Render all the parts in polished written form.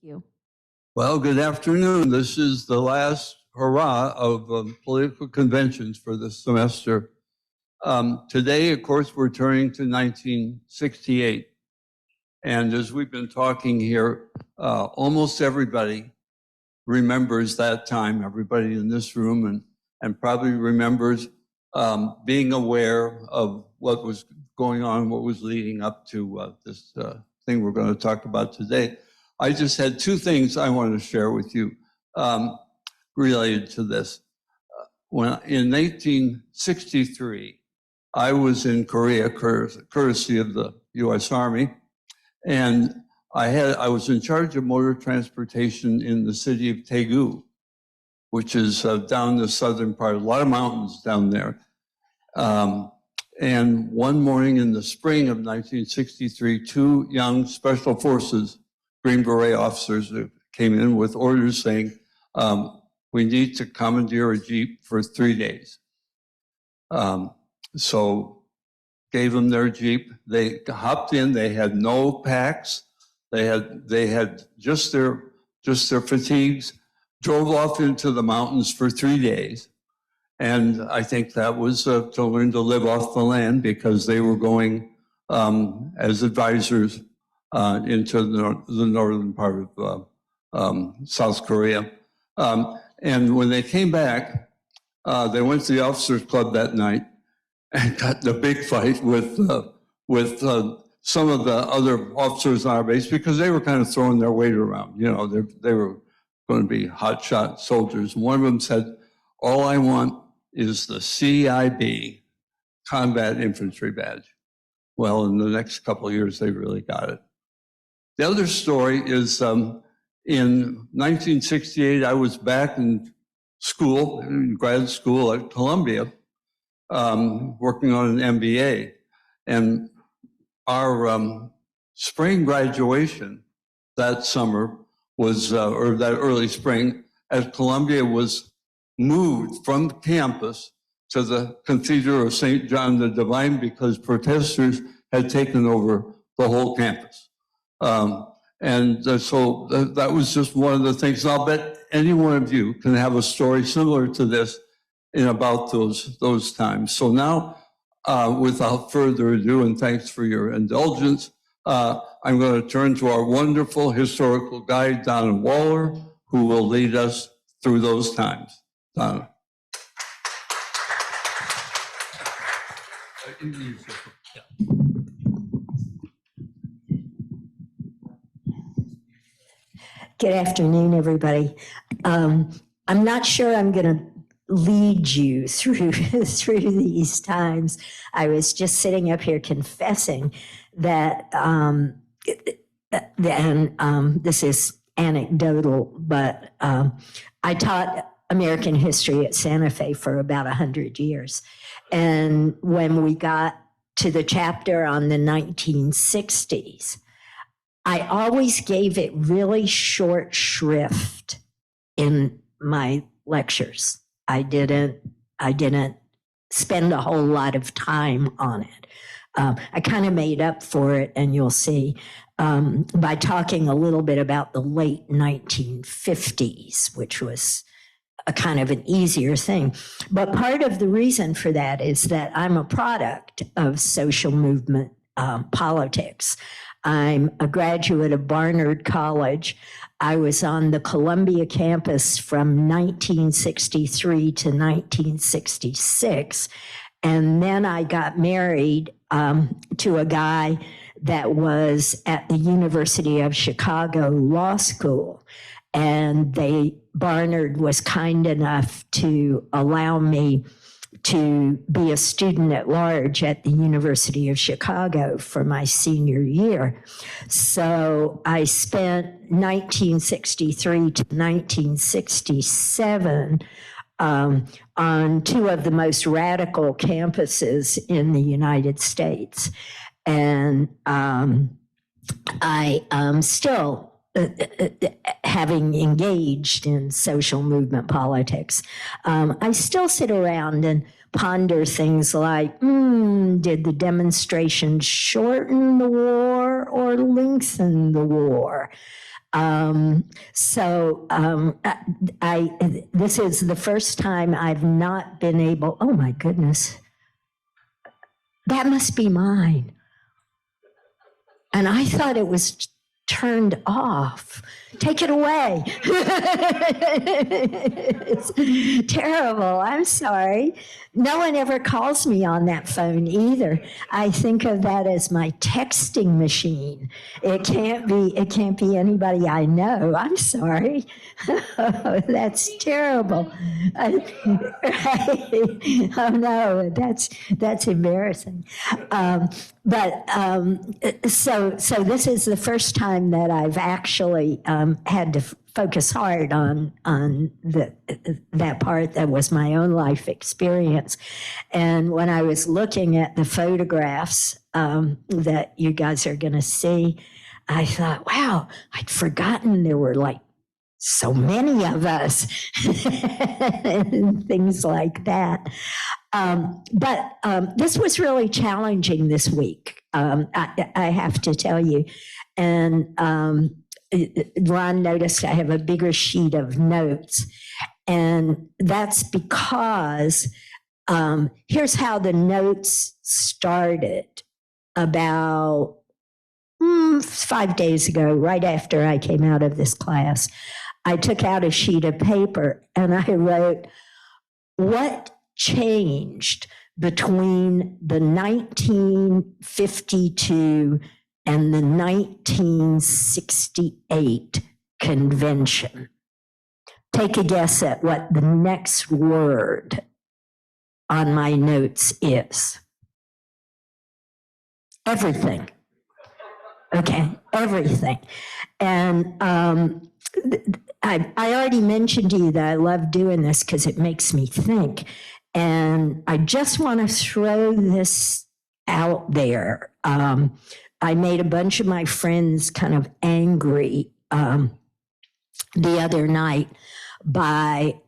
you. Well, good afternoon. This is the last hurrah of political conventions for this semester. Today, of course, we're turning to 1968. And as we've been talking here, almost everybody remembers that time, everybody in this room, and probably remembers being aware of what was going on, what was leading up to this thing we're going to talk about today. I just had two things I want to share with you related to this. In 1863, I was in Korea, courtesy of the U.S. Army, and I was in charge of motor transportation in the city of Daegu, which is down the southern part, a lot of mountains down there. And one morning in the spring of 1963, two young special forces Green Beret officers came in with orders saying, we need to commandeer a Jeep for 3 days. So gave them their Jeep. They hopped in. They had no packs. They had just their fatigues, drove off into the mountains for 3 days. And I think that was to learn to live off the land, because they were going as advisors into the northern part of South Korea. And when they came back, they went to the officers' club that night and got in a big fight with some of the other officers on our base, because they were kind of throwing their weight around. You know, they were going to be hotshot soldiers. And one of them said, "All I want is the CIB, Combat Infantry Badge." Well, in the next couple of years, they really got it. The other story is in 1968, I was back in school, in grad school at Columbia, working on an MBA. And our spring graduation that summer was, or that early spring, at Columbia, was moved from campus to the Cathedral of St. John the Divine, because protesters had taken over the whole campus. So that was just one of the things. I'll bet any one of you can have a story similar to this in about those times. So now, without further ado, and thanks for your indulgence, I'm going to turn to our wonderful historical guide, Donna Waller, who will lead us through those times. Donna. Good afternoon, everybody. I'm not sure I'm going to lead you through these times. I was just sitting up here confessing that, this is anecdotal, but I taught American history at Santa Fe for about 100 years. And when we got to the chapter on the 1960s, I always gave it really short shrift in my lectures. I didn't spend a whole lot of time on it. I kind of made up for it, and you'll see, by talking a little bit about the late 1950s, which was a kind of an easier thing. But part of the reason for that is that I'm a product of social movement politics. I'm a graduate of Barnard College. I was on the Columbia campus from 1963 to 1966. And then I got married to a guy that was at the University of Chicago Law School. And Barnard was kind enough to allow me to be a student at large at the University of Chicago for my senior year. So I spent 1963 to 1967 on two of the most radical campuses in the United States. And I still, having engaged in social movement politics, I still sit around and ponder things like, did the demonstrations shorten the war or lengthen the war? This is the first time I've not been able, oh my goodness, that must be mine. And I thought it was turned off. Take it away. It's terrible. I'm sorry. No one ever calls me on that phone either. I think of that as my texting machine. It can't be anybody I know. I'm sorry. That's terrible. Right? Oh no, that's embarrassing. So this is the first time that I've actually had to focus hard on that part that was my own life experience. And when I was looking at the photographs that you guys are going to see, I thought, wow, I'd forgotten there were like so many of us and things like that. But this was really challenging this week, I have to tell you. And Ron noticed I have a bigger sheet of notes. And that's because here's how the notes started about 5 days ago, right after I came out of this class. I took out a sheet of paper and I wrote, what changed between the 1952 and the 1968 convention? Take a guess at what the next word on my notes is. Everything. Okay, everything. And I already mentioned to you that I love doing this because it makes me think. And I just want to throw this out there. I made a bunch of my friends kind of angry the other night by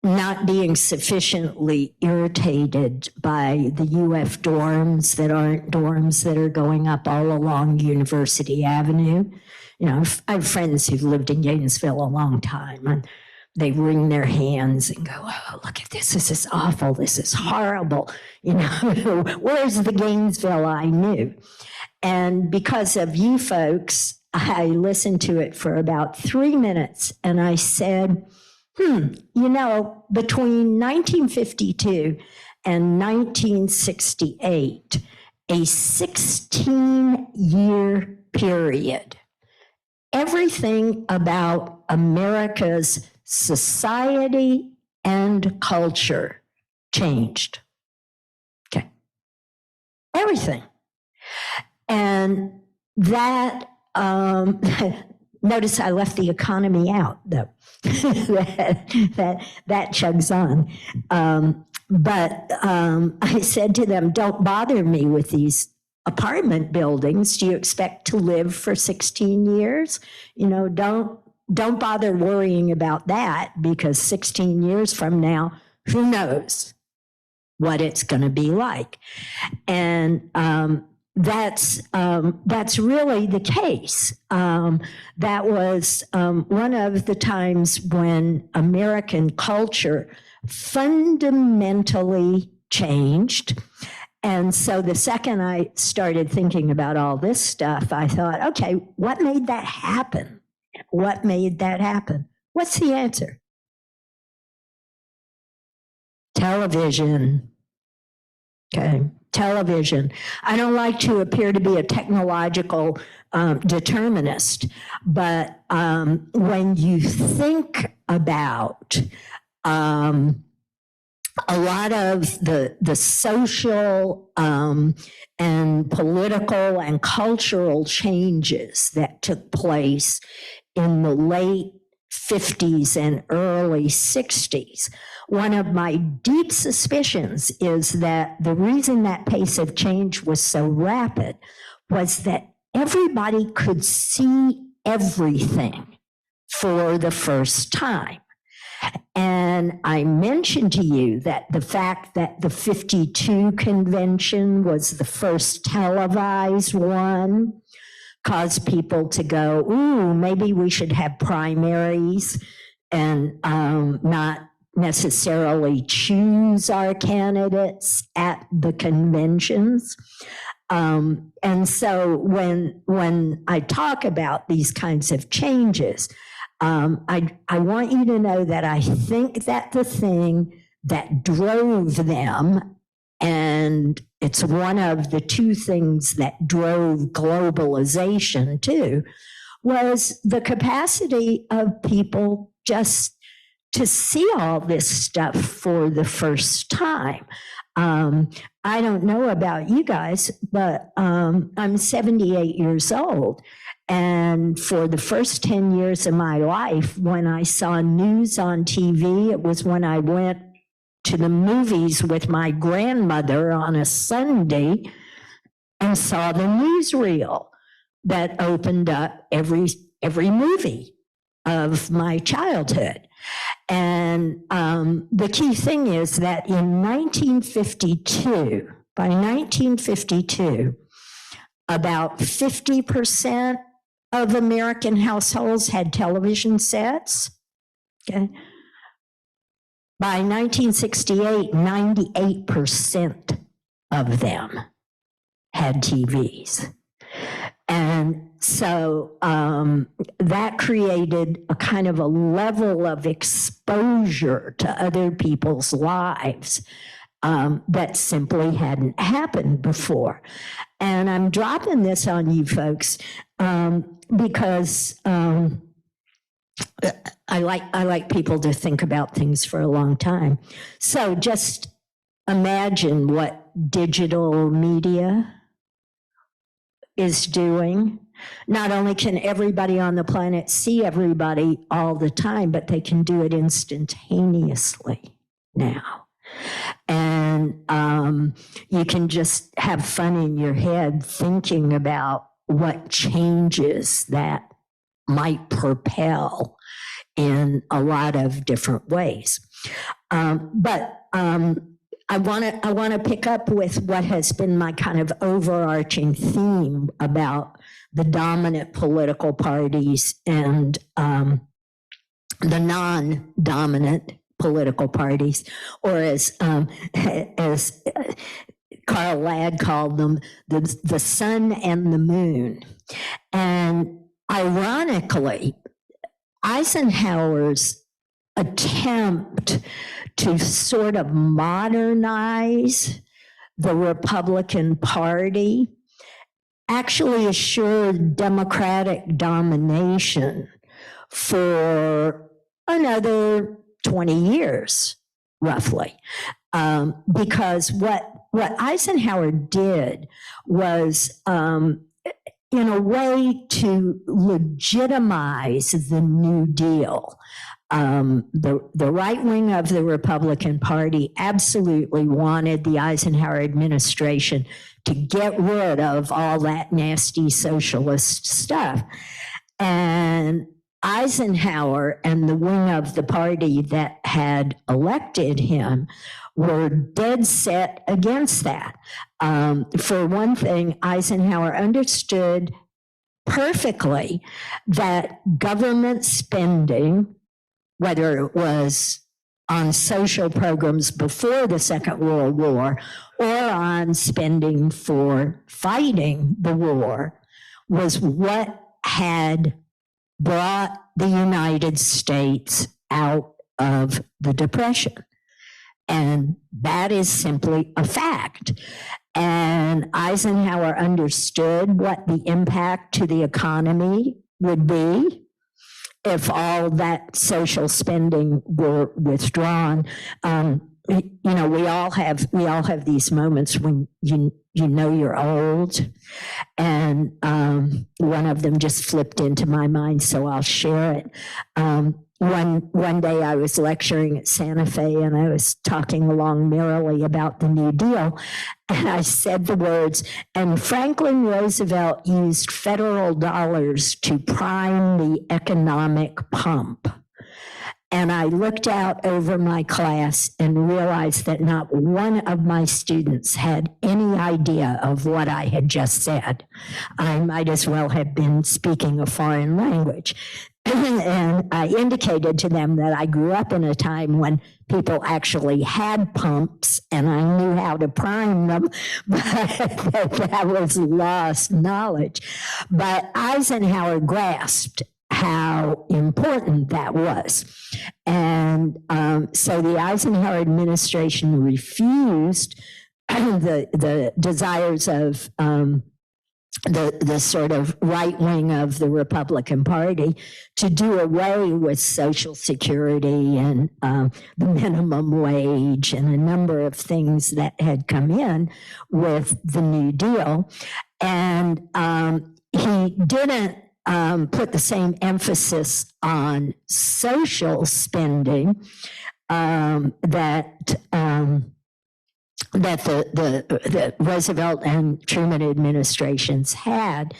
not being sufficiently irritated by the UF dorms that aren't dorms that are going up all along University Avenue. You know, I have friends who've lived in Gainesville a long time, and they wring their hands and go, oh, look at this. This is awful. This is horrible. You know, where's the Gainesville I knew? And because of you folks, I listened to it for about 3 minutes, and I said, you know, between 1952 and 1968, a 16-year period, everything about America's society and culture changed. Okay. Everything. And that, notice I left the economy out, though. that chugs on. But I said to them, don't bother me with these apartment buildings. Do you expect to live for 16 years? You know, don't bother worrying about that, because 16 years from now, who knows what it's going to be like. And that's really the case. That was one of the times when American culture fundamentally changed. And so the second I started thinking about all this stuff, I thought, okay, what made that happen? What made that happen? What's the answer? Television. Okay. Television. I don't like to appear to be a technological determinist, but when you think about a lot of the social and political and cultural changes that took place in the late 50s and early 60s, one of my deep suspicions is that the reason that pace of change was so rapid was that everybody could see everything for the first time. And I mentioned to you that the fact that the 52 convention was the first televised one caused people to go, ooh, maybe we should have primaries and not necessarily choose our candidates at the conventions. And so when I talk about these kinds of changes, I want you to know that I think that the thing that drove them, and it's one of the two things that drove globalization too, was the capacity of people just to see all this stuff for the first time. I don't know about you guys, but I'm 78 years old. And for the first 10 years of my life, when I saw news on TV, it was when I went to the movies with my grandmother on a Sunday and saw the newsreel that opened up every movie of my childhood. And the key thing is that in 1952, by 1952, about 50% of American households had television sets. Okay. By 1968, 98% of them had TVs. And so that created a kind of a level of exposure to other people's lives that simply hadn't happened before. And I'm dropping this on you folks because I like people to think about things for a long time. So just imagine what digital media is doing. Not only can everybody on the planet see everybody all the time, but they can do it instantaneously now. And you can just have fun in your head thinking about what changes that might propel in a lot of different ways. But I want to pick up with what has been my kind of overarching theme about the dominant political parties and the non-dominant political parties, or as Carl Ladd called them, the sun and the moon. And ironically, Eisenhower's attempt to sort of modernize the Republican Party actually assured Democratic domination for another 20 years, roughly. Because what Eisenhower did was, in a way, to legitimize the New Deal. The right wing of the Republican Party absolutely wanted the Eisenhower administration to get rid of all that nasty socialist stuff. And Eisenhower and the wing of the party that had elected him were dead set against that. For one thing, Eisenhower understood perfectly that government spending, whether it was on social programs before the Second World War or on spending for fighting the war, was what had brought the United States out of the Depression. And that is simply a fact. And Eisenhower understood what the impact to the economy would be if all that social spending were withdrawn. We all have these moments when you know you're old, and one of them just flipped into my mind, so I'll share it. One day I was lecturing at Santa Fe, and I was talking along merrily about the New Deal, and I said the words, and Franklin Roosevelt used federal dollars to prime the economic pump. And I looked out over my class and realized that not one of my students had any idea of what I had just said. I might as well have been speaking a foreign language. And I indicated to them that I grew up in a time when people actually had pumps and I knew how to prime them, but that was lost knowledge. But Eisenhower grasped how important that was. And so the Eisenhower administration refused the desires of the sort of right wing of the Republican Party to do away with Social Security and the minimum wage and a number of things that had come in with the New Deal. And he didn't put the same emphasis on social spending that the Roosevelt and Truman administrations had.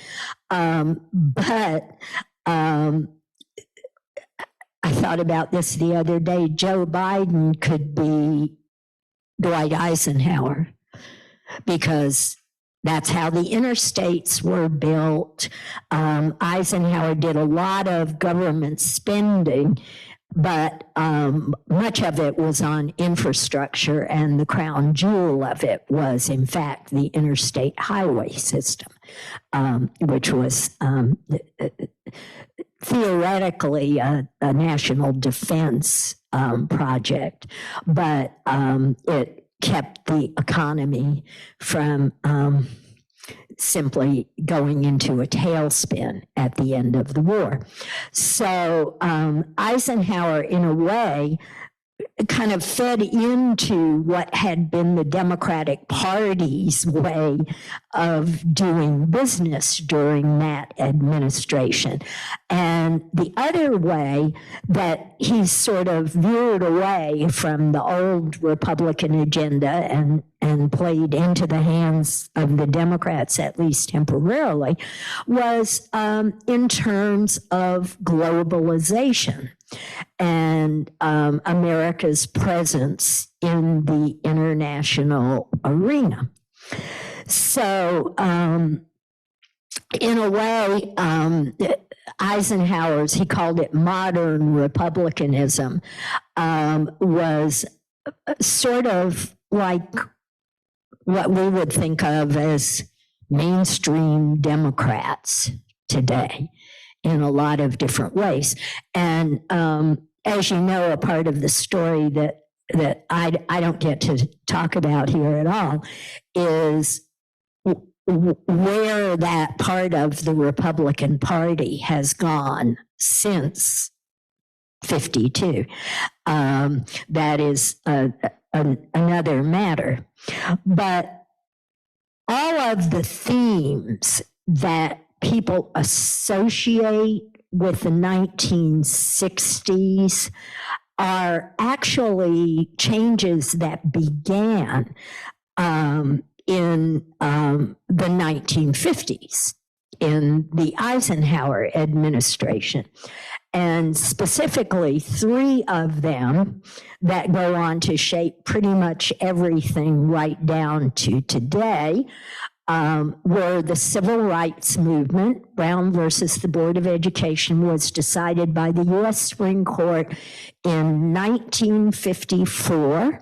But I thought about this the other day. Joe Biden could be Dwight Eisenhower because that's how the interstates were built. Eisenhower did a lot of government spending, but much of it was on infrastructure, and the crown jewel of it was, in fact, the interstate highway system, which was theoretically a national defense project, but it kept the economy from simply going into a tailspin at the end of the war. So Eisenhower, in a way, kind of fed into what had been the Democratic Party's way of doing business during that administration. And the other way that he sort of veered away from the old Republican agenda and played into the hands of the Democrats, at least temporarily, was in terms of globalization and America's presence in the international arena. So in a way, Eisenhower's, he called it modern republicanism, was sort of like what we would think of as mainstream Democrats today in a lot of different ways. And as you know, a part of the story that I don't get to talk about here at all is where that part of the Republican Party has gone since 52. That is another matter. But all of the themes that people associate with the 1960s are actually changes that began in the 1950s in the Eisenhower administration. And specifically, three of them that go on to shape pretty much everything right down to today were the civil rights movement. Brown versus the Board of Education was decided by the U.S. Supreme Court in 1954.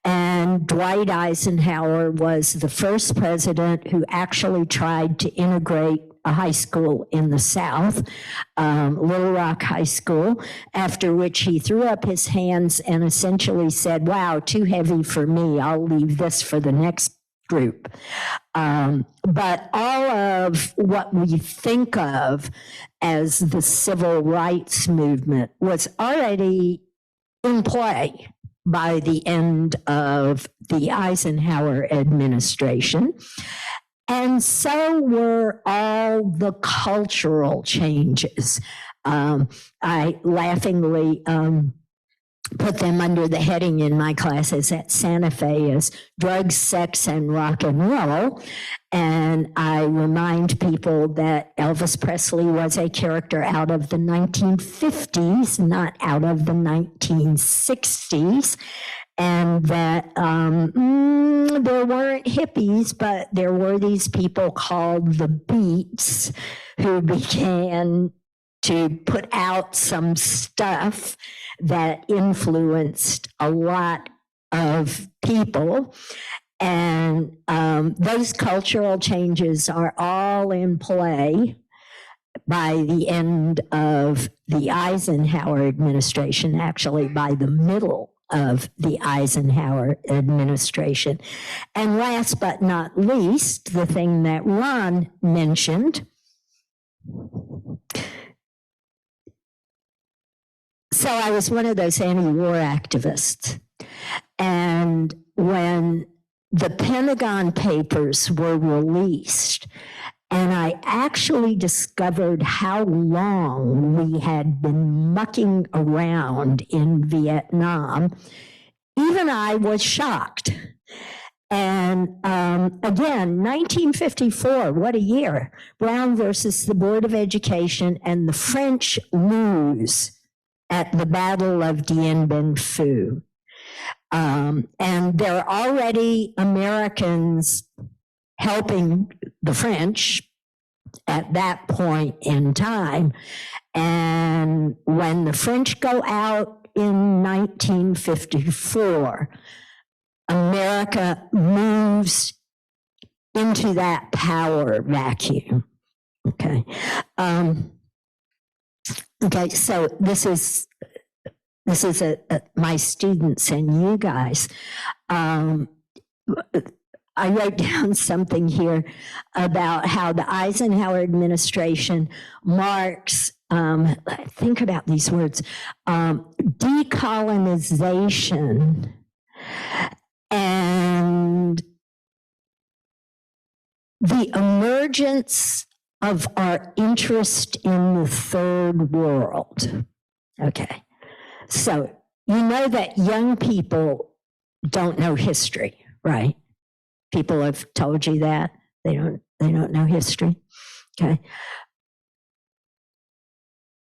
And Dwight Eisenhower was the first president who actually tried to integrate a high school in the South, Little Rock High School, after which he threw up his hands and essentially said, wow, too heavy for me. I'll leave this for the next group. But all of what we think of as the civil rights movement was already in play by the end of the Eisenhower administration. And so were all the cultural changes. I laughingly put them under the heading in my classes at Santa Fe as drugs, sex, and rock and roll. And I remind people that Elvis Presley was a character out of the 1950s, not out of the 1960s. And that there weren't hippies, but there were these people called the Beats who began to put out some stuff that influenced a lot of people. And those cultural changes are all in play by the end of the Eisenhower administration, actually by the middle of the Eisenhower administration. And last but not least, the thing that Ron mentioned. So I was one of those anti-war activists. And when the Pentagon Papers were released, and I actually discovered how long we had been mucking around in Vietnam, even I was shocked. And again, 1954, what a year. Brown versus the Board of Education, and the French lose at the Battle of Dien Bien Phu. And there are already Americans helping the French at that point in time. And when the French go out in 1954, America moves into that power vacuum. Okay. Okay, so this is my students and you guys. I wrote down something here about how the Eisenhower administration marks, think about these words, decolonization and the emergence of our interest in the third world. Okay, so you know that young people don't know history, right? People have told you that they don't know history. Okay.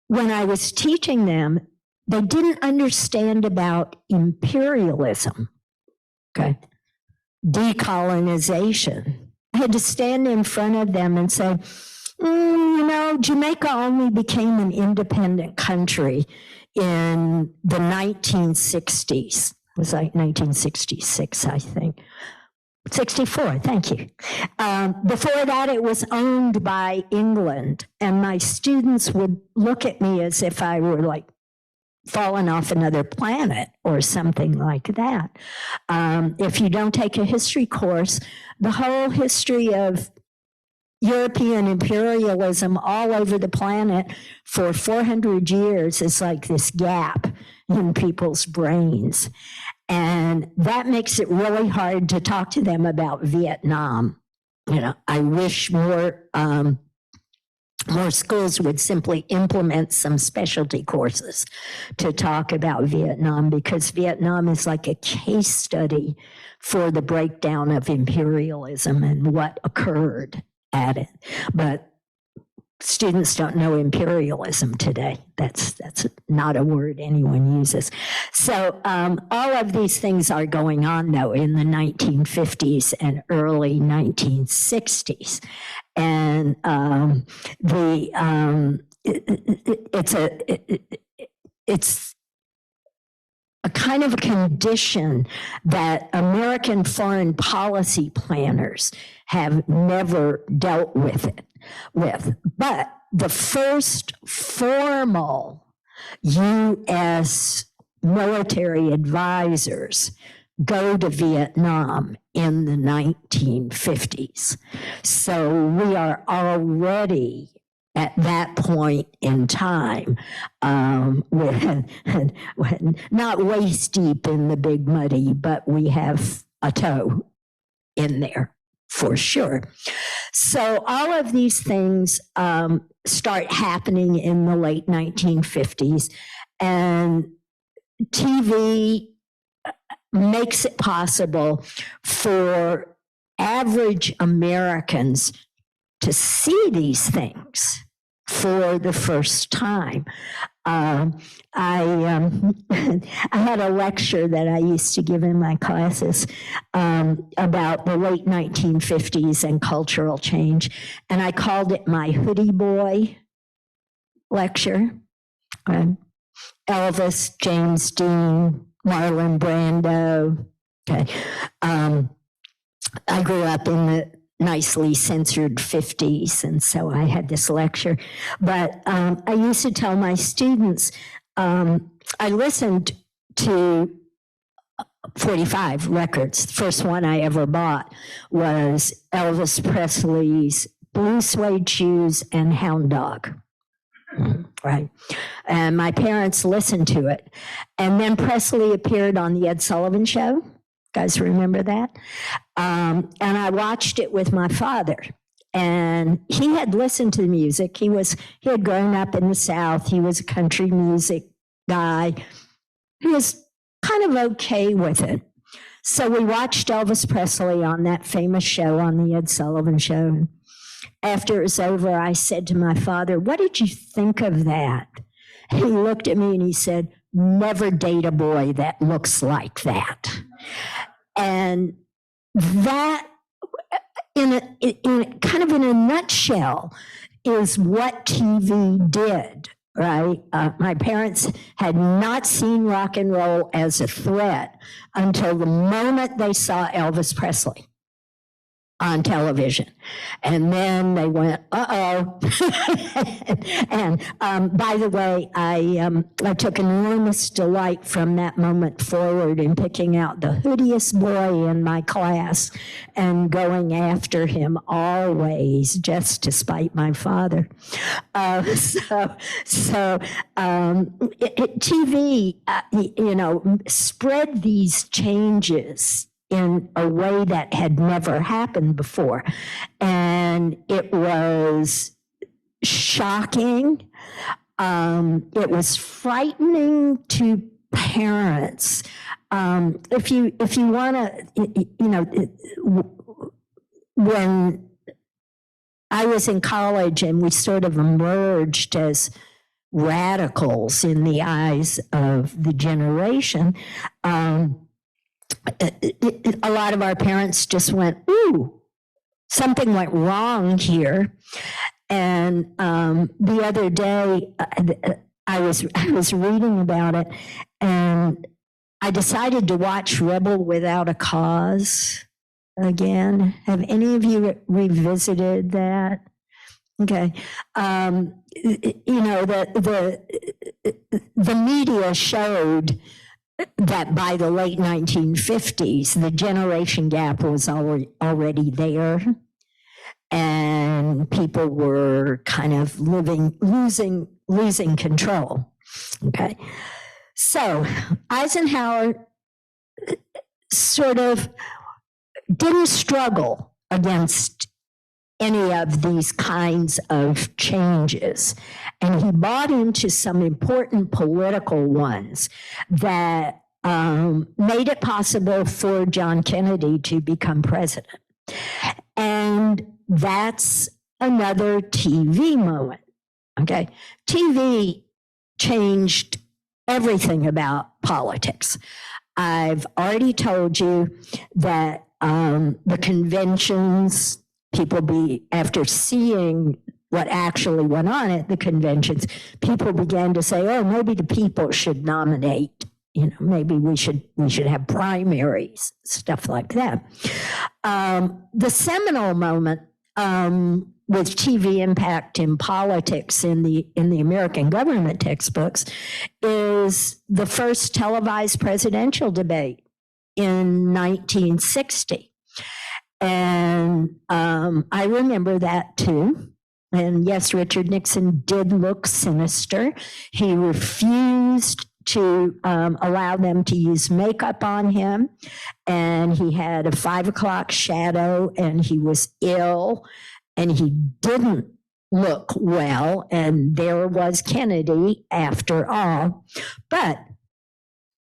When I was teaching them, they didn't understand about imperialism. Okay. Decolonization. I had to stand in front of them and say, you know, Jamaica only became an independent country in the 1960s. It was like 1966, I think. 64, thank you. Before that, it was owned by England, and my students would look at me as if I were like fallen off another planet or something like that. If you don't take a history course, the whole history of European imperialism all over the planet for 400 years is like this gap in people's brains. And that makes it really hard to talk to them about Vietnam. You know, I wish more schools would simply implement some specialty courses to talk about Vietnam, because Vietnam is like a case study for the breakdown of imperialism and what occurred at it. But students don't know imperialism today. That's not a word anyone uses. So all of these things are going on, though, in the 1950s and early 1960s. And it's a kind of a condition that American foreign policy planners have never dealt with it. But the first formal U.S. military advisors go to Vietnam in the 1950s. So we are already at that point in time, when not waist deep in the big muddy, but we have a toe in there for sure. So all of these things start happening in the late 1950s, and TV makes it possible for average Americans to see these things for the first time. I had a lecture that I used to give in my classes about the late 1950s and cultural change, and I called it my hoodie boy lecture. Elvis, James Dean, Marlon Brando. Okay. I grew up in the nicely censored 50s, and so I had this lecture. But I used to tell my students, I listened to 45 records. The first one I ever bought was Elvis Presley's Blue Suede Shoes and Hound Dog. Right. And my parents listened to it. And then Presley appeared on the Ed Sullivan Show. Guys remember that? And I watched it with my father. And he had listened to the music. He had grown up in the South. He was a country music guy. He was kind of okay with it. So we watched Elvis Presley on that famous show on the Ed Sullivan Show. After it was over, I said to my father, "What did you think of that?" He looked at me and he said, "Never date a boy that looks like that." And that, in a nutshell, is what TV did, right? My parents had not seen rock and roll as a threat until the moment they saw Elvis Presley on television. And then they went, uh-oh. And by the way, I took enormous delight from that moment forward in picking out the hoodiest boy in my class and going after him always, just to spite my father. TV, spread these changes in a way that had never happened before. And it was shocking. It was frightening to parents. If you want to, when I was in college and we sort of emerged as radicals in the eyes of the generation, a lot of our parents just went, "Ooh, something went wrong here." And the other day, I was reading about it, and I decided to watch Rebel Without a Cause again. Have any of you revisited that? Okay. The media showed that by the late 1950s, the generation gap was already there, and people were kind of losing control. Okay, so Eisenhower sort of didn't struggle against any of these kinds of changes. And he bought into some important political ones that made it possible for John Kennedy to become president. And that's another TV moment, okay? TV changed everything about politics. I've already told you that the conventions, after seeing what actually went on at the conventions, people began to say, "Oh, maybe the people should nominate. Maybe we should have primaries," stuff like that. The seminal moment with TV impact in politics in the American government textbooks is the first televised presidential debate in 1960. And I remember that too. And yes, Richard Nixon did look sinister. He refused to allow them to use makeup on him. And he had a 5 o'clock shadow, and he was ill, and he didn't look well. And there was Kennedy after all. But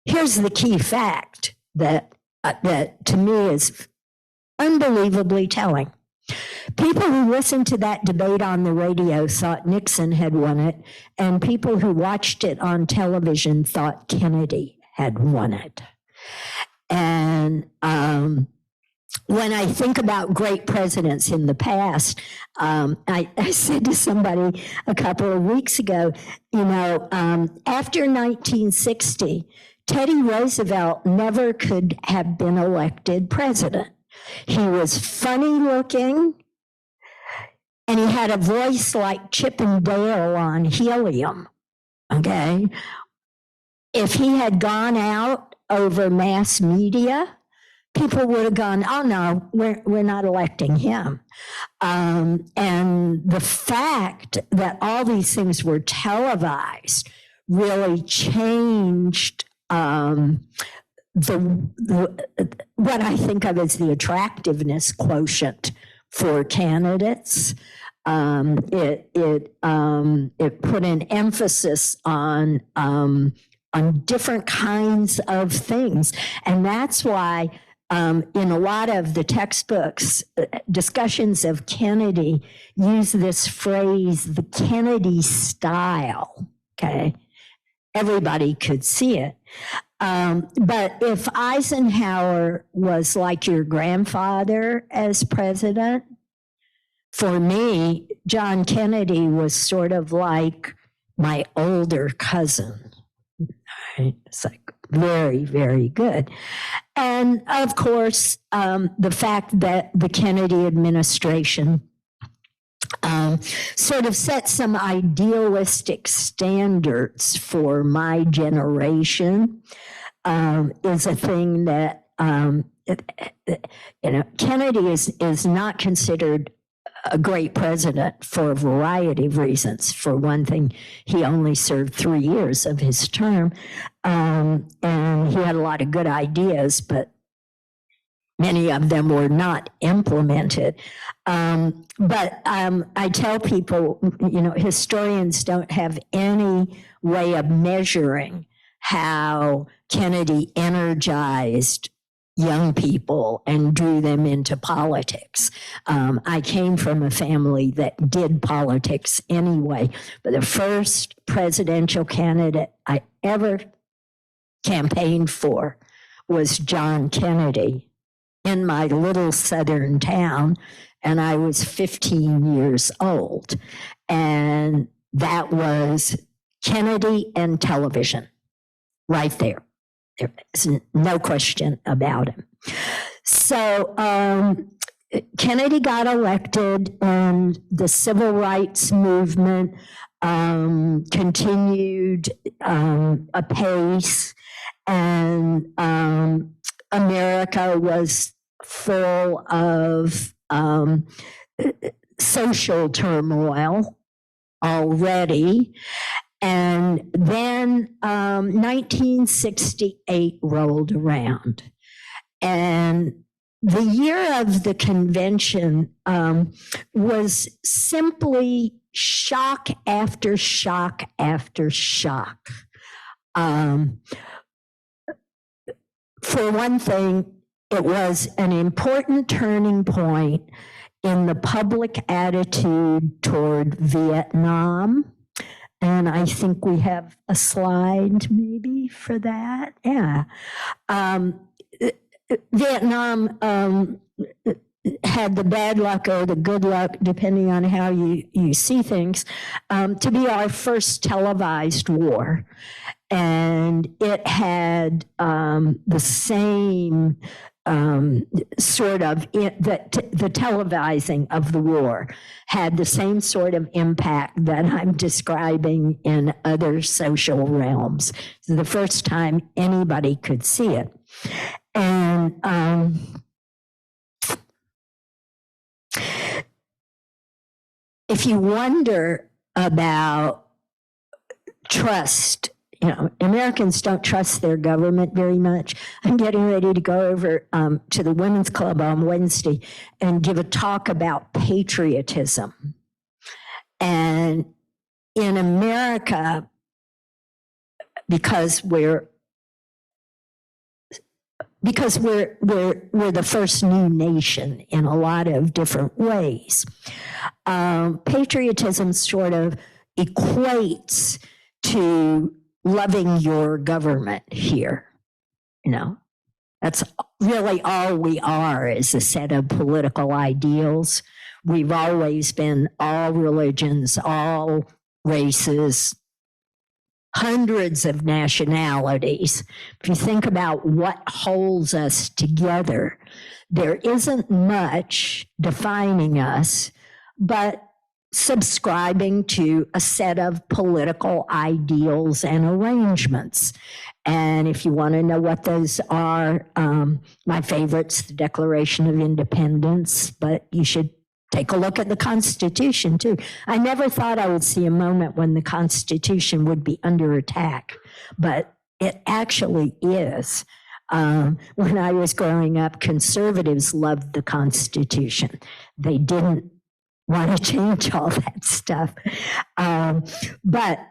here's the key fact that to me is unbelievably telling. People who listened to that debate on the radio thought Nixon had won it, and people who watched it on television thought Kennedy had won it. And when I think about great presidents in the past, I said to somebody a couple of weeks ago, after 1960, Teddy Roosevelt never could have been elected president. He was funny looking, and he had a voice like Chip and Dale on helium, okay? If he had gone out over mass media, people would have gone, oh no, we're not electing him. And the fact that all these things were televised really changed what I think of as the attractiveness quotient for candidates. It put an emphasis on different kinds of things, and that's why in a lot of the textbooks, discussions of Kennedy use this phrase, the Kennedy style. Okay, everybody could see it. But if Eisenhower was like your grandfather as president, for me, John Kennedy was sort of like my older cousin. Right? It's like very, very good. And of course, the fact that the Kennedy administration sort of set some idealistic standards for my generation is a thing that, Kennedy is not considered a great president for a variety of reasons. For one thing, he only served 3 years of his term, and he had a lot of good ideas, but many of them were not implemented. But I tell people, historians don't have any way of measuring how Kennedy energized young people and drew them into politics. I came from a family that did politics anyway, but the first presidential candidate I ever campaigned for was John Kennedy in my little southern town, and I was 15 years old. And that was Kennedy and television right there. There's no question about him. So Kennedy got elected, and the civil rights movement continued apace, and America was full of social turmoil already. And then 1968 rolled around. And the year of the convention was simply shock after shock after shock. For one thing, it was an important turning point in the public attitude toward Vietnam. And I think we have a slide maybe for that. Yeah. Vietnam had the bad luck or the good luck, depending on how you see things, to be our first televised war. And it had the same sort of, the televising of the war had the same sort of impact that I'm describing in other social realms. It's the first time anybody could see it. And if you wonder about trust, Americans don't trust their government very much. I'm getting ready to go over to the Women's Club on Wednesday and give a talk about patriotism. And in America, because we're because we're the first new nation in a lot of different ways. Patriotism sort of equates to loving your government here. You know, that's really all we are, is a set of political ideals. We've always been all religions, all races, hundreds of nationalities. If you think about what holds us together, there isn't much defining us, but subscribing to a set of political ideals and arrangements. And if you want to know what those are, my favorite's the Declaration of Independence, but you should take a look at the Constitution too. I never thought I would see a moment when the Constitution would be under attack, but it actually is. When I was growing up, conservatives loved the Constitution. They didn't want to change all that stuff. But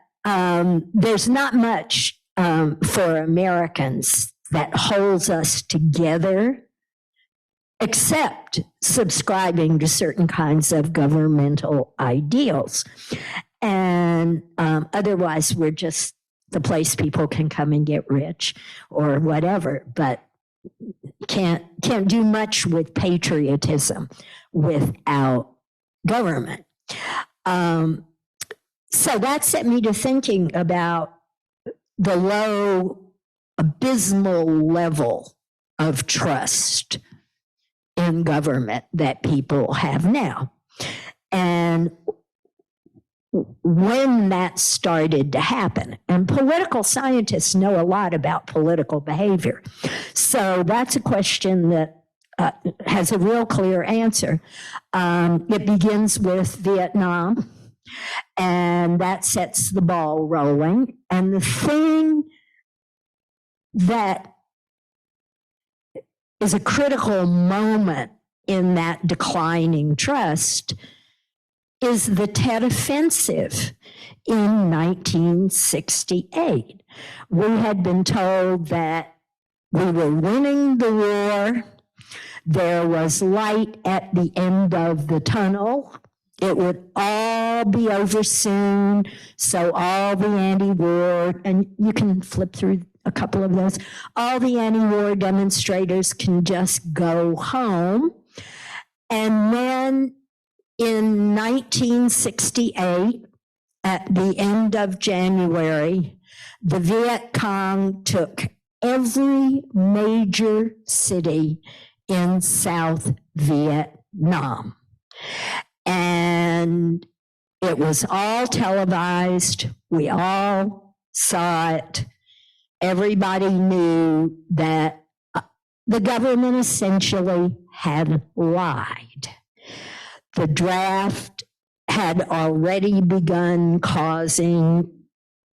there's not much for Americans that holds us together, except subscribing to certain kinds of governmental ideals. And otherwise, we're just the place people can come and get rich or whatever, but can't do much with patriotism without government. So that set me to thinking about the low, abysmal level of trust in government that people have now. And when that started to happen, and political scientists know a lot about political behavior. So that's a question that has a real clear answer. It begins with Vietnam, and that sets the ball rolling. And the thing that is a critical moment in that declining trust is the Tet Offensive in 1968. We had been told that we were winning the war. There was light at the end of the tunnel. It would all be over soon. So all the anti-war, and you can flip through a couple of those, all the anti-war demonstrators can just go home. And then in 1968, at the end of January, the Viet Cong took every major city in South Vietnam. And it was all televised. We all saw it. Everybody knew that the government essentially had lied. The draft had already begun causing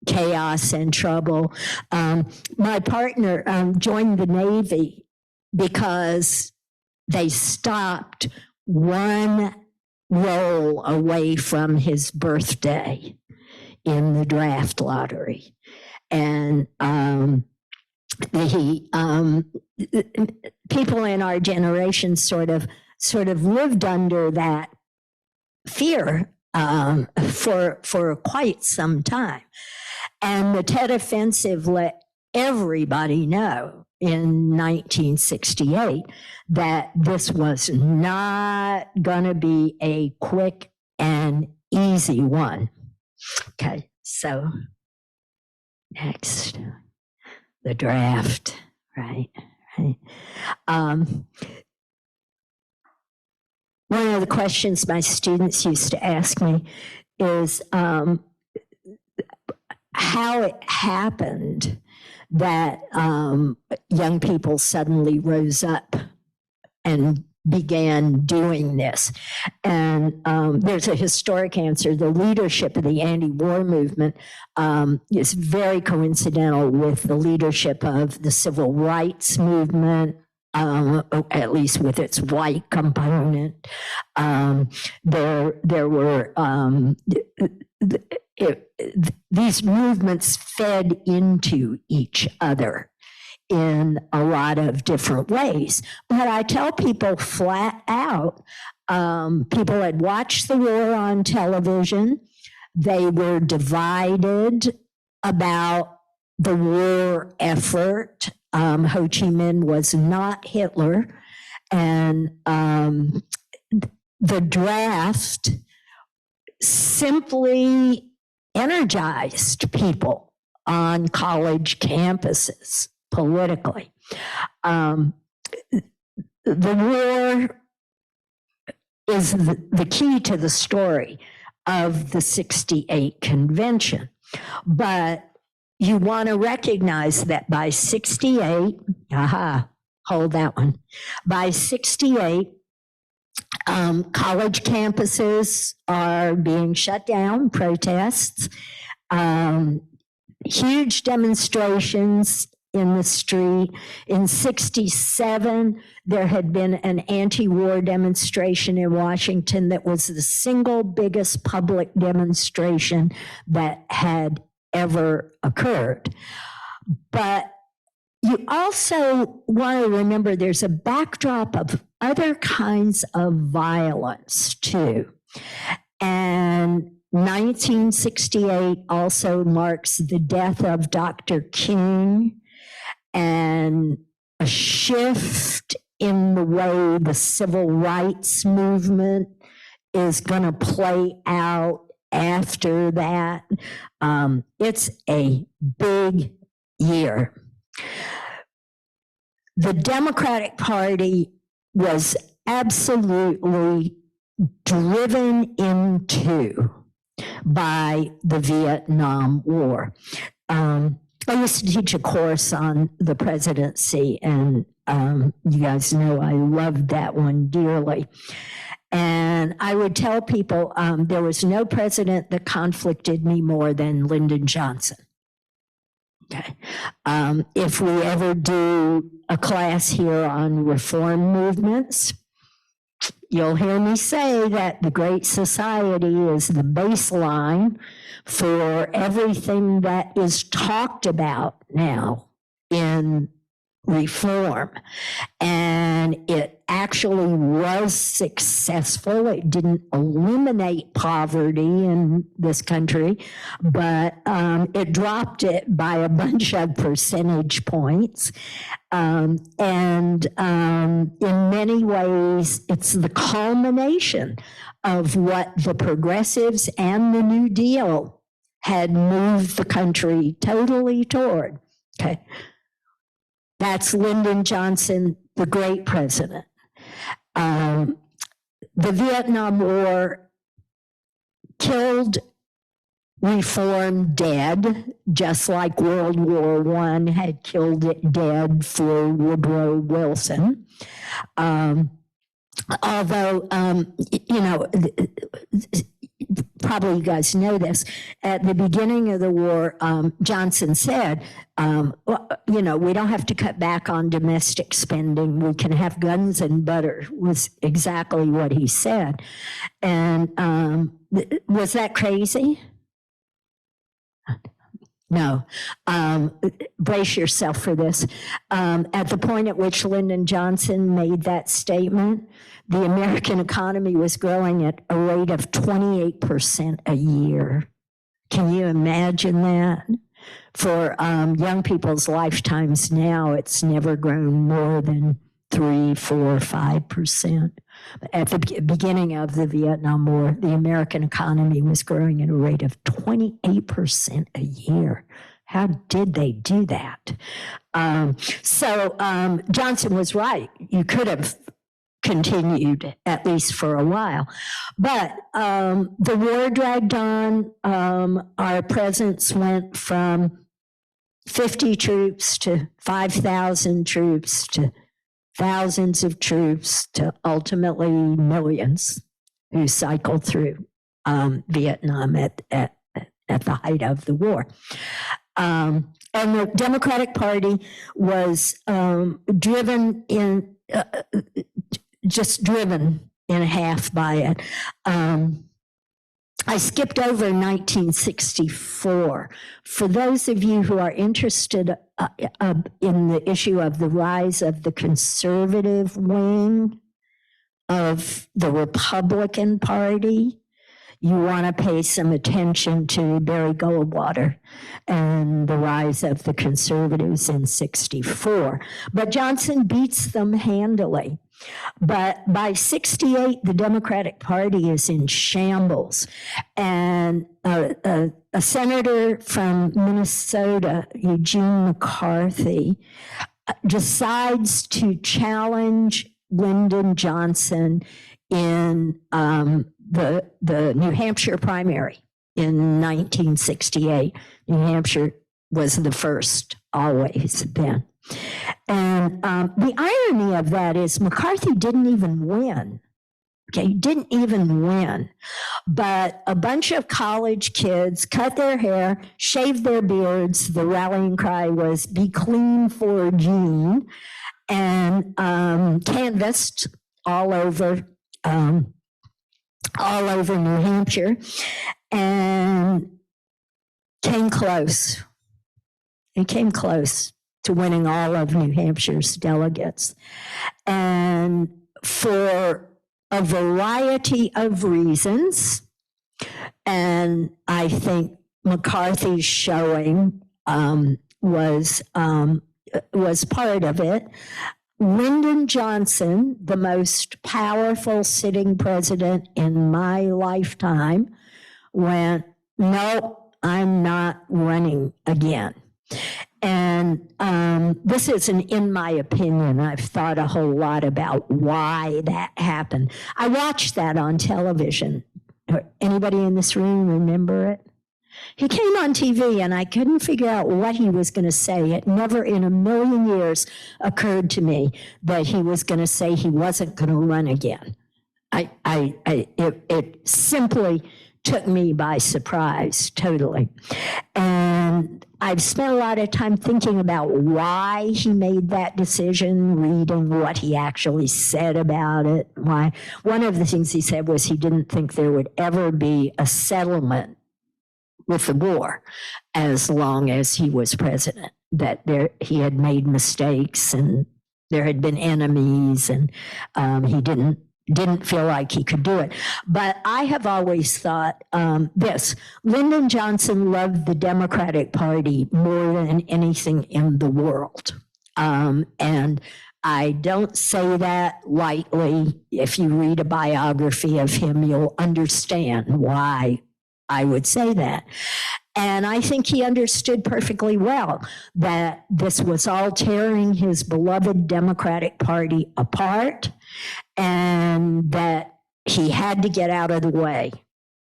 chaos and trouble. My partner joined the Navy because they stopped one roll away from his birthday in the draft lottery. And people in our generation sort of lived under that fear for quite some time. And the Tet Offensive let everybody know in 1968 that this was not going to be a quick and easy one. Okay, so next, the draft, right? One of the questions my students used to ask me is how it happened that young people suddenly rose up and began doing this. And there's a historic answer. The leadership of the anti-war movement is very coincidental with the leadership of the civil rights movement, at least with its white component. There were these movements fed into each other in a lot of different ways. But I tell people flat out, people had watched the war on television. They were divided about the war effort. Ho Chi Minh was not Hitler. And the draft simply energized people on college campuses politically. The war is the key to the story of the 68 convention. But you want to recognize that by 68, hold that one. By 68, college campuses are being shut down, protests, huge demonstrations in the street. In 67, there had been an anti-war demonstration in Washington that was the single biggest public demonstration that had ever occurred. But you also want to remember there's a backdrop of other kinds of violence too. And 1968 also marks the death of Dr. King and a shift in the way the civil rights movement is going to play out after that. It's a big year. The Democratic Party was absolutely driven into by the Vietnam War. I used to teach a course on the presidency, and you guys know I loved that one dearly. And I would tell people there was no president that conflicted me more than Lyndon Johnson. Okay. If we ever do a class here on reform movements, you'll hear me say that the Great Society is the baseline for everything that is talked about now in reform. And it actually was successful. It didn't eliminate poverty in this country, but it dropped it by a bunch of percentage points. And in many ways, it's the culmination of what the progressives and the New Deal had moved the country totally toward. Okay. That's Lyndon Johnson, the great president. The Vietnam War killed reform dead, just like World War I had killed it dead for Woodrow Wilson. Although, you know, probably you guys know this, at the beginning of the war, Johnson said, you know, we don't have to cut back on domestic spending. We can have guns and butter, was exactly what he said. And was that crazy? No. Brace yourself for this. At the point at which Lyndon Johnson made that statement, the American economy was growing at a rate of 28% a year. Can you imagine that? For young people's lifetimes now, it's never grown more than 3, 4, 5%. At the beginning of the Vietnam War, the American economy was growing at a rate of 28% a year. How did they do that? So Johnson was right. You could have continued at least for a while. But the war dragged on. Our presence went from 50 troops to 5,000 troops to thousands of troops to ultimately millions who cycled through Vietnam at the height of the war. And the Democratic Party was driven in half by it. I skipped over 1964. For those of you who are interested in the issue of the rise of the conservative wing of the Republican Party, you want to pay some attention to Barry Goldwater and the rise of the conservatives in 64. But Johnson beats them handily. But by 68, the Democratic Party is in shambles. And a senator from Minnesota, Eugene McCarthy, decides to challenge Lyndon Johnson in the New Hampshire primary in 1968. New Hampshire was the first, always then. And the irony of that is McCarthy didn't even win. Okay, didn't even win. But a bunch of college kids cut their hair, shaved their beards. The rallying cry was "Be clean for Gene," and canvassed all over New Hampshire, and came close. It came close to winning all of New Hampshire's delegates. And for a variety of reasons, and I think McCarthy's showing was part of it, Lyndon Johnson, the most powerful sitting president in my lifetime, went, "No, I'm not running again." And this isn't in my opinion. I've thought a whole lot about why that happened. I watched that on television. Anybody in this room remember it? He came on TV and I couldn't figure out what he was going to say. It never in a million years occurred to me that he was going to say he wasn't going to run again. It simply took me by surprise, totally. And I've spent a lot of time thinking about why he made that decision, reading what he actually said about it. Why? One of the things he said was he didn't think there would ever be a settlement with the war as long as he was president, that he had made mistakes and there had been enemies, and he didn't feel like he could do it. But I have always thought this: Lyndon Johnson loved the Democratic Party more than anything in the world. And I don't say that lightly. If you read a biography of him, you'll understand why I would say that. And I think he understood perfectly well that this was all tearing his beloved Democratic Party apart, and that he had to get out of the way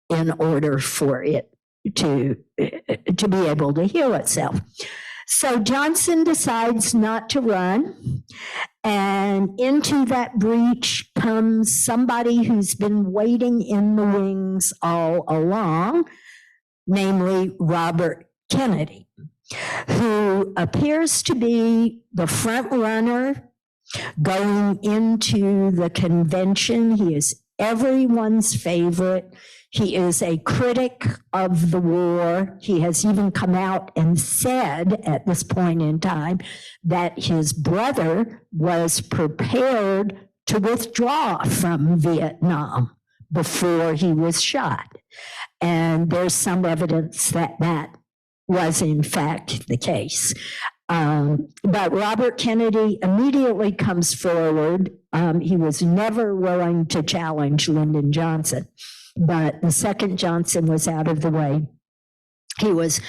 in order for it to be able to heal itself. So Johnson decides not to run, and into that breach comes somebody who's been waiting in the wings all along, namely Robert Kennedy, who appears to be the front runner going into the convention. He is everyone's favorite. He is a critic of the war. He has even come out and said at this point in time that his brother was prepared to withdraw from Vietnam before he was shot. And there's some evidence that that was in fact the case. But Robert Kennedy immediately comes forward. He was never willing to challenge Lyndon Johnson, but the second Johnson was out of the way, he was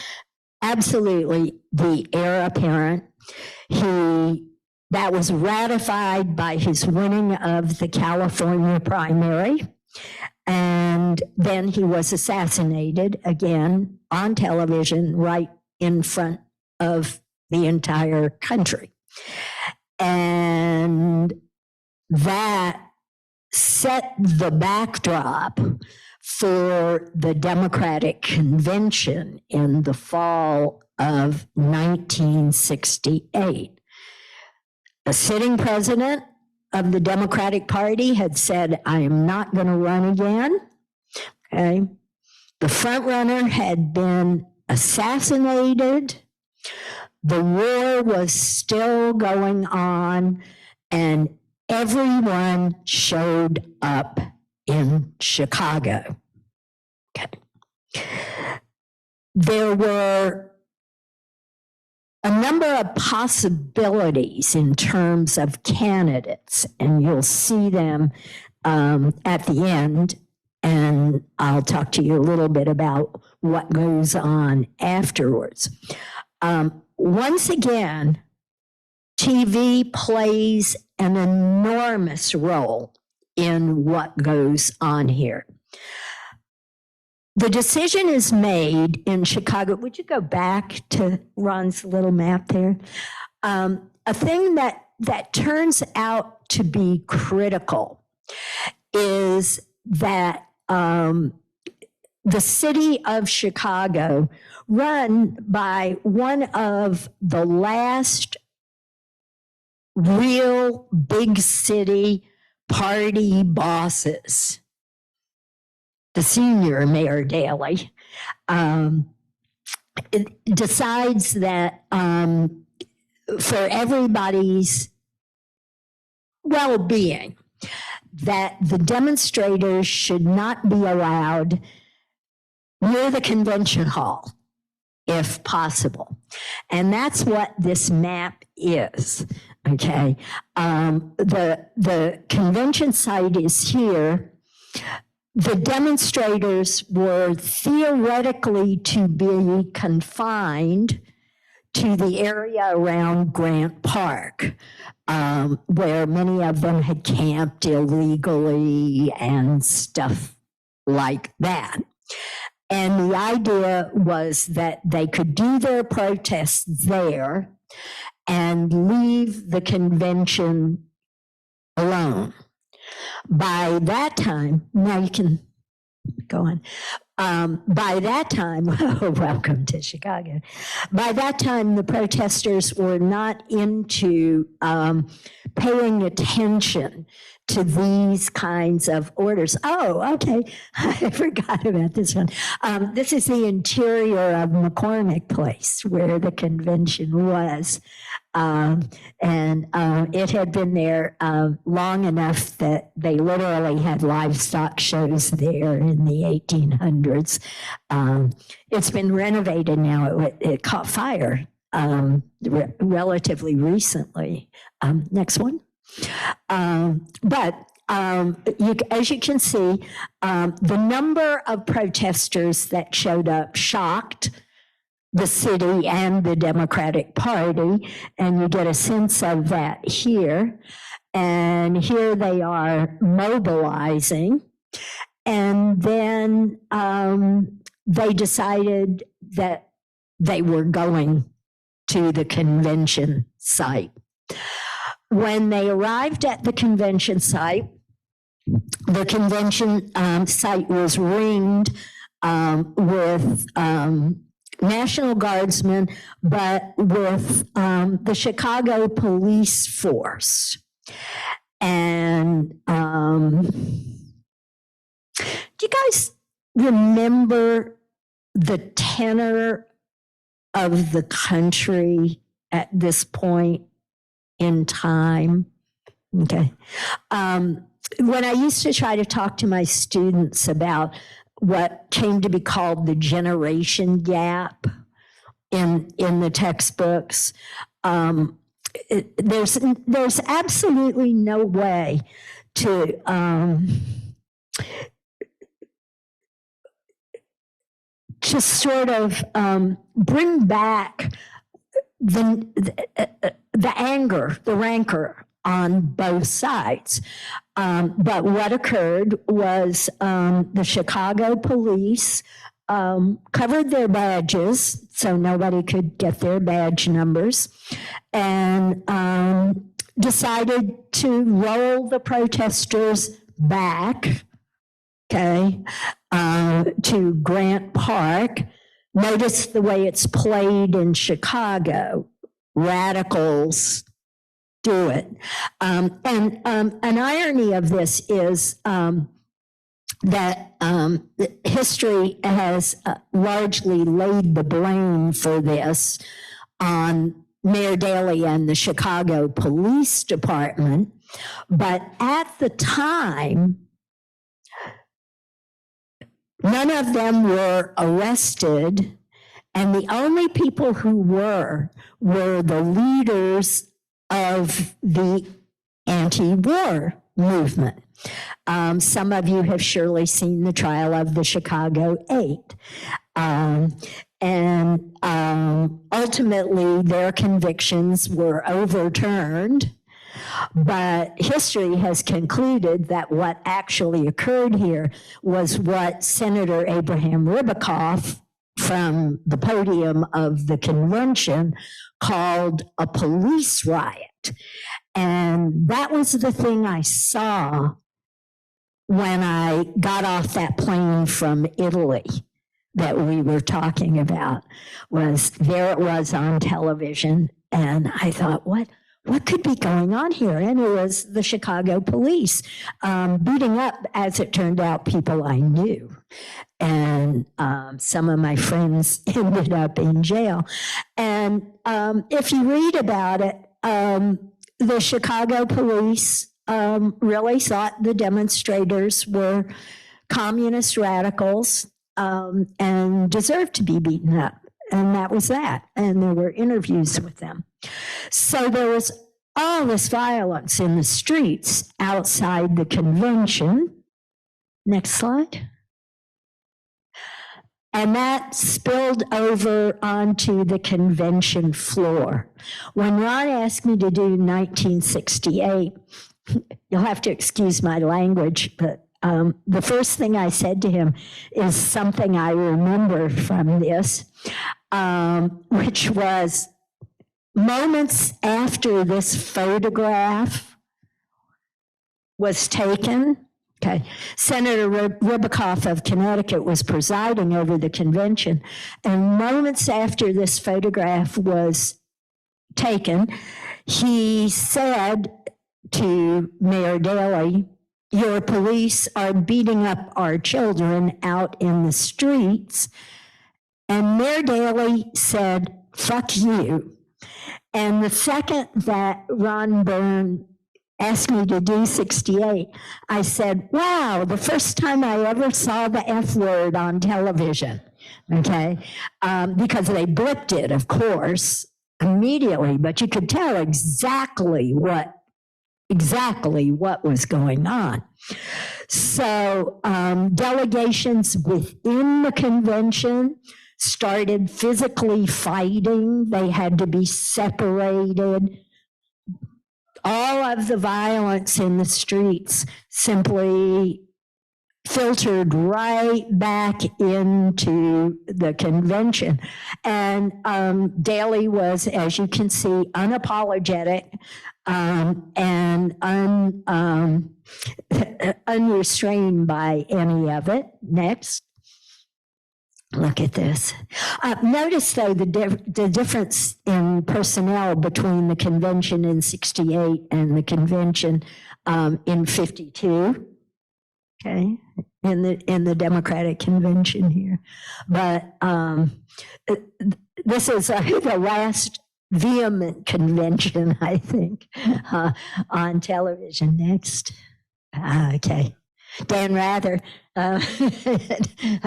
absolutely the heir apparent. That was ratified by his winning of the California primary. And then he was assassinated again on television right in front of the entire country. And that set the backdrop for the Democratic Convention in the fall of 1968. The sitting president of the Democratic Party had said, "I am not going to run again." Okay. The front runner had been assassinated. The war was still going on, and everyone showed up in Chicago. Okay. There were a number of possibilities in terms of candidates, and you'll see them at the end, and I'll talk to you a little bit about what goes on afterwards. Once again, TV plays an enormous role in what goes on here. The decision is made in Chicago. Would you go back to Ron's little map there? A thing that turns out to be critical is that the city of Chicago, run by one of the last real big city party bosses, the senior Mayor Daley, decides that for everybody's well-being, that the demonstrators should not be allowed near the convention hall, if possible. And that's what this map is, okay? The convention site is here. The demonstrators were theoretically to be confined to the area around Grant Park, where many of them had camped illegally and stuff like that. And the idea was that they could do their protests there and leave the convention alone. By that time, now you can go on. By that time, welcome to Chicago. By that time, the protesters were not into paying attention to these kinds of orders. Oh, okay. I forgot about this one. This is the interior of McCormick Place, where the convention was. It had been there long enough that they literally had livestock shows there in the 1800s. It's been renovated now. It caught fire relatively recently. Next one. As you can see, the number of protesters that showed up shocked the city and the Democratic Party, and you get a sense of that here. And here they are mobilizing, and then they decided that they were going to the convention site. When they arrived at the convention site was ringed with National Guardsmen, but with the Chicago police force. And do you guys remember the tenor of the country at this point in time? Okay. When I used to try to talk to my students about what came to be called the generation gap in the textbooks, there's absolutely no way to just sort of bring back the anger, the rancor on both sides. But what occurred was the Chicago police covered their badges so nobody could get their badge numbers, and decided to roll the protesters back, okay, to Grant Park. Notice the way it's played in Chicago. Radicals do it. And an irony of this is that history has largely laid the blame for this on Mayor Daley and the Chicago Police Department. But at the time, none of them were arrested, and the only people who were the leaders of the anti-war movement. Some of you have surely seen the trial of the Chicago Eight. And ultimately, their convictions were overturned. But history has concluded that what actually occurred here was what Senator Abraham Ribicoff from the podium of the convention called a police riot. And that was the thing I saw when I got off that plane from Italy that we were talking about. Was there it was on television, and I thought, what could be going on here? And it was the Chicago police beating up, as it turned out, people I knew. And some of my friends ended up in jail. And if you read about it, the Chicago police really thought the demonstrators were communist radicals and deserved to be beaten up. And that was that. And there were interviews with them. So there was all this violence in the streets outside the convention. Next slide. And that spilled over onto the convention floor. When Ron asked me to do 1968, you'll have to excuse my language, but the first thing I said to him is something I remember from this, which was moments after this photograph was taken. Okay. Senator Ribicoff of Connecticut was presiding over the convention, and moments after this photograph was taken, he said to Mayor Daley, "Your police are beating up our children out in the streets." And Mayor Daley said, "Fuck you." And the second that Ron Byrne asked me to do 68, I said, wow, the first time I ever saw the F word on television, okay? Because they blipped it, of course, immediately, but you could tell exactly what was going on. So delegations within the convention started physically fighting. They had to be separated. All of the violence in the streets simply filtered right back into the convention. And Daley was, as you can see, unapologetic and unrestrained by any of it. Next. Look at this. Notice, though, the difference in personnel between the convention in 68 and the convention in 52. Okay, in the Democratic convention here, but this is the last vehement convention, I think, on television. Next. Okay. Dan Rather, a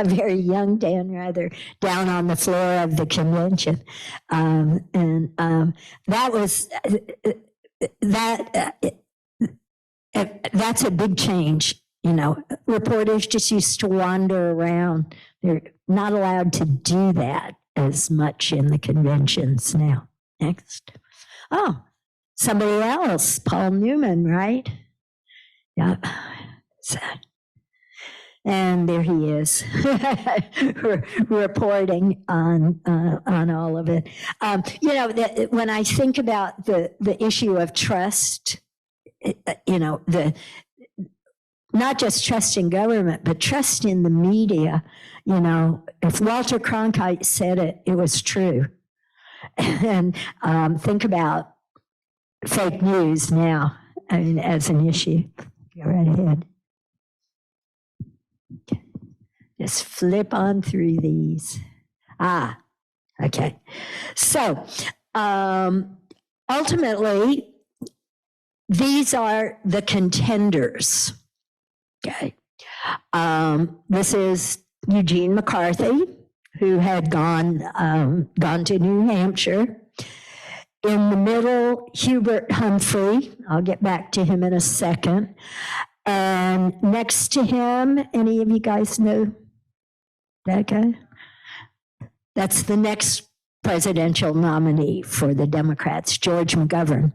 very young Dan Rather, down on the floor of the convention. That was, that's a big change. You know, reporters just used to wander around. They're not allowed to do that as much in the conventions now. Next. Oh, somebody else, Paul Newman, right? Yeah. And there he is, reporting on all of it. You know, when I think about the issue of trust, you know, not just trust in government, but trust in the media. You know, if Walter Cronkite said it, it was true. And think about fake news now, I mean, as an issue. Go right ahead. Just flip on through these. Okay. So ultimately, these are the contenders. Okay. This is Eugene McCarthy, who had gone to New Hampshire. In the middle, Hubert Humphrey. I'll get back to him in a second. And next to him, any of you guys know that guy? That's the next presidential nominee for the Democrats, George McGovern.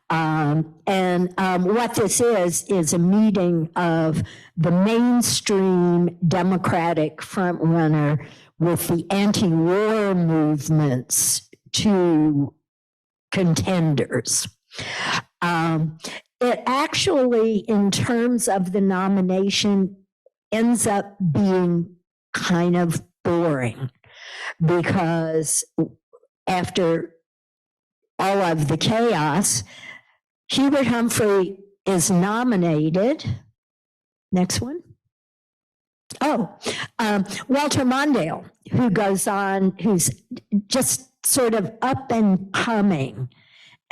What this is a meeting of the mainstream Democratic frontrunner with the anti-war movements to contenders. It actually, in terms of the nomination, ends up being kind of boring because after all of the chaos, Hubert Humphrey is nominated. Next one. Walter Mondale, who goes on, who's just sort of up and coming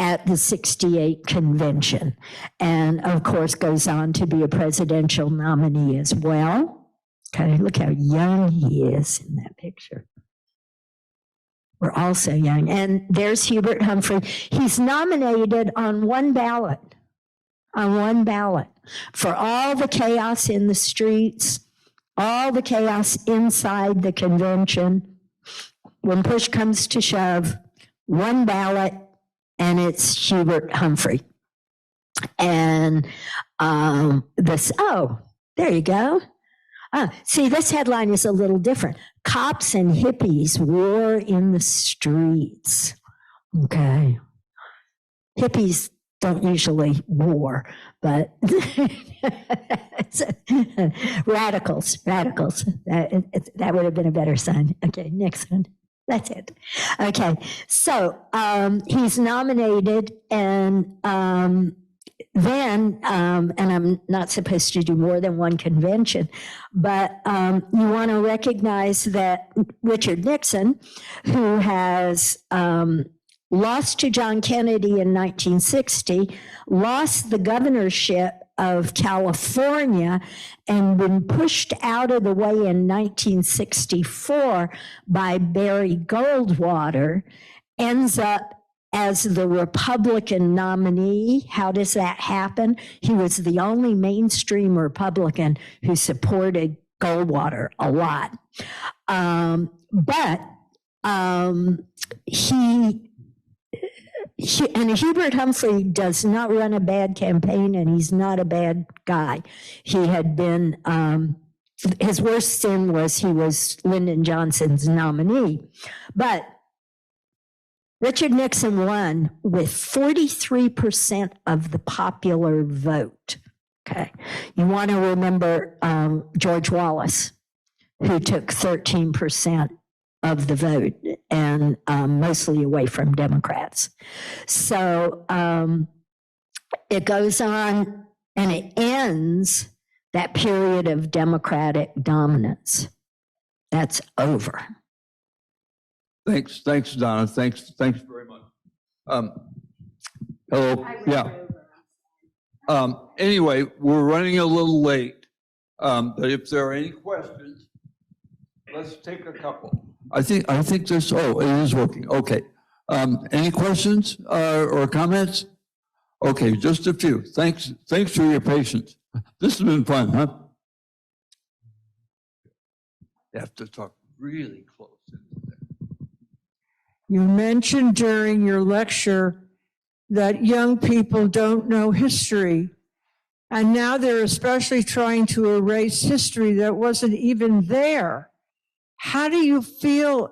at the 68 convention, and of course goes on to be a presidential nominee as well. Okay, look how young he is in that picture. We're all so young. And there's Hubert Humphrey. He's nominated on one ballot, for all the chaos in the streets, all the chaos inside the convention. When push comes to shove, one ballot, and it's Hubert Humphrey. And there you go. See, this headline is a little different. Cops and hippies war in the streets. Okay. Hippies don't usually war, but radicals. That would have been a better sign. Okay, next one. That's it. Okay, so he's nominated, and then, and I'm not supposed to do more than one convention, but you want to recognize that Richard Nixon, who has lost to John Kennedy in 1960, lost the governorship of California, and been pushed out of the way in 1964 by Barry Goldwater, ends up as the Republican nominee. How does that happen? He was the only mainstream Republican who supported Goldwater a lot. Hubert Humphrey does not run a bad campaign, and he's not a bad guy. He had been, his worst sin was he was Lyndon Johnson's nominee. But Richard Nixon won with 43% of the popular vote. Okay. You want to remember George Wallace, who took 13% of the vote, and mostly away from Democrats. So it goes on and it ends that period of Democratic dominance. That's over. Thanks, Donna. Thanks very much. Hello. Yeah. Anyway, we're running a little late, but if there are any questions, let's take a couple. I think this. Oh, it is working. Okay. Any questions or comments? Okay, just a few. Thanks for your patience. This has been fun, huh? You have to talk really close. You mentioned during your lecture that young people don't know history, and now they're especially trying to erase history that wasn't even there. How do you feel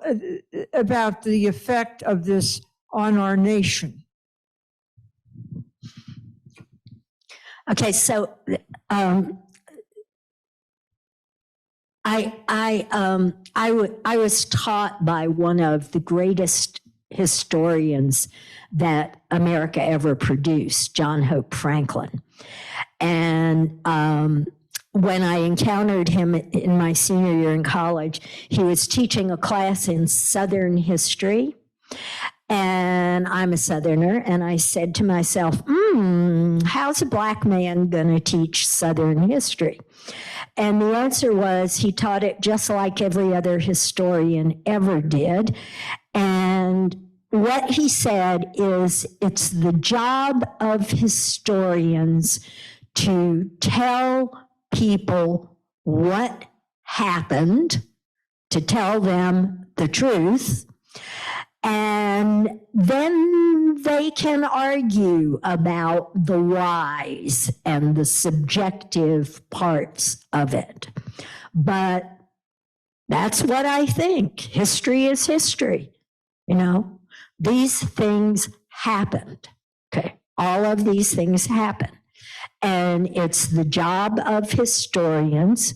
about the effect of this on our nation? Okay, so I was taught by one of the greatest historians that America ever produced, John Hope Franklin. And when I encountered him in my senior year in college, he was teaching a class in Southern history. And I'm a Southerner, and I said to myself, how's a Black man going to teach Southern history? And the answer was he taught it just like every other historian ever did. And what he said is it's the job of historians to tell people what happened, to tell them the truth, and then they can argue about the whys and the subjective parts of it. But that's what I think. History is history. You know, these things happened. Okay. All of these things happen. And it's the job of historians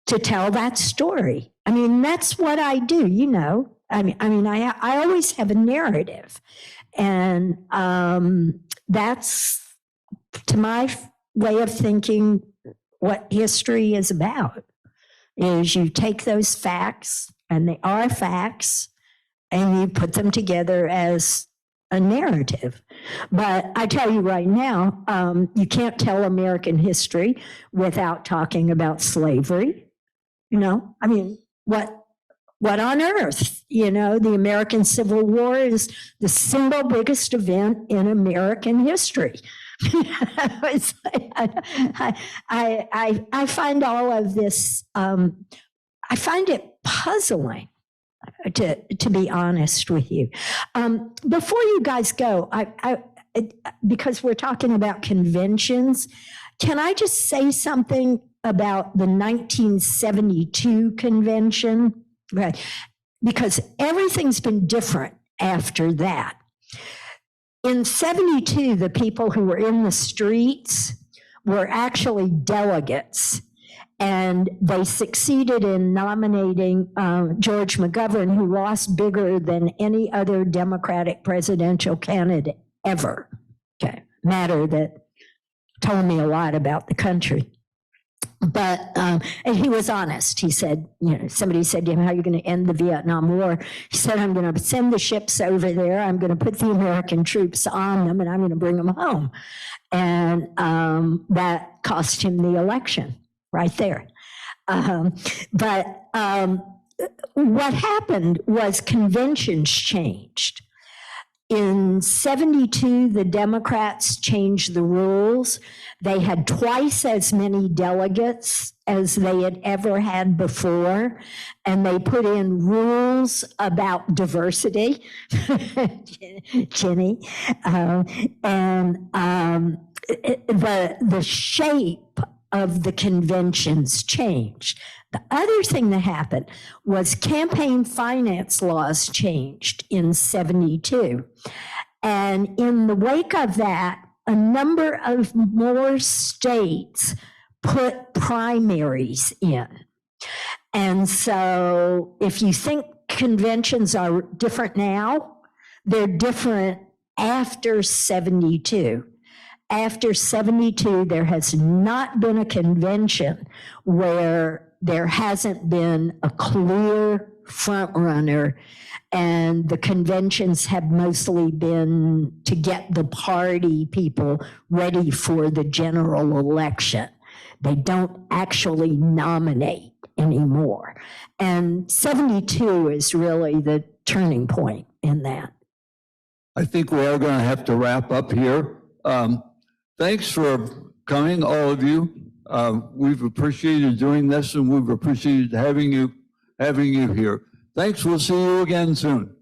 to tell that story. I mean, that's what I do, you know. I always have a narrative, and that's, to my way of thinking, what history is about, is you take those facts, and they are facts, and you put them together as a narrative. But I tell you right now, you can't tell American history without talking about slavery. You know, I mean, what on earth? You know, the American Civil War is the single biggest event in American history. It's like, I find all of this, I find it puzzling, to be honest with you. Before you guys go, because we're talking about conventions, can I just say something about the 1972 convention? Right. Because everything's been different after that. In 72, the people who were in the streets were actually delegates, and they succeeded in nominating George McGovern, who lost bigger than any other Democratic presidential candidate ever. Okay, matter that told me a lot about the country. But, and he was honest. He said, you know, somebody said to him, how are you going to end the Vietnam War? He said, I'm going to send the ships over there. I'm going to put the American troops on them, and I'm going to bring them home. And that cost him the election right there. But what happened was conventions changed. In 72, the Democrats changed the rules. They had twice as many delegates as they had ever had before, and they put in rules about diversity, Jenny, and the shape of the conventions changed. The other thing that happened was campaign finance laws changed in 72. And in the wake of that, a number of more states put primaries in. And so if you think conventions are different now, they're different after 72. After 72, there has not been a convention where there hasn't been a clear front runner, and the conventions have mostly been to get the party people ready for the general election. They don't actually nominate anymore. And 72 is really the turning point in that. I think we are going to have to wrap up here. Thanks for coming, all of you. We've appreciated doing this, and we've appreciated having you here. Thanks. We'll see you again soon.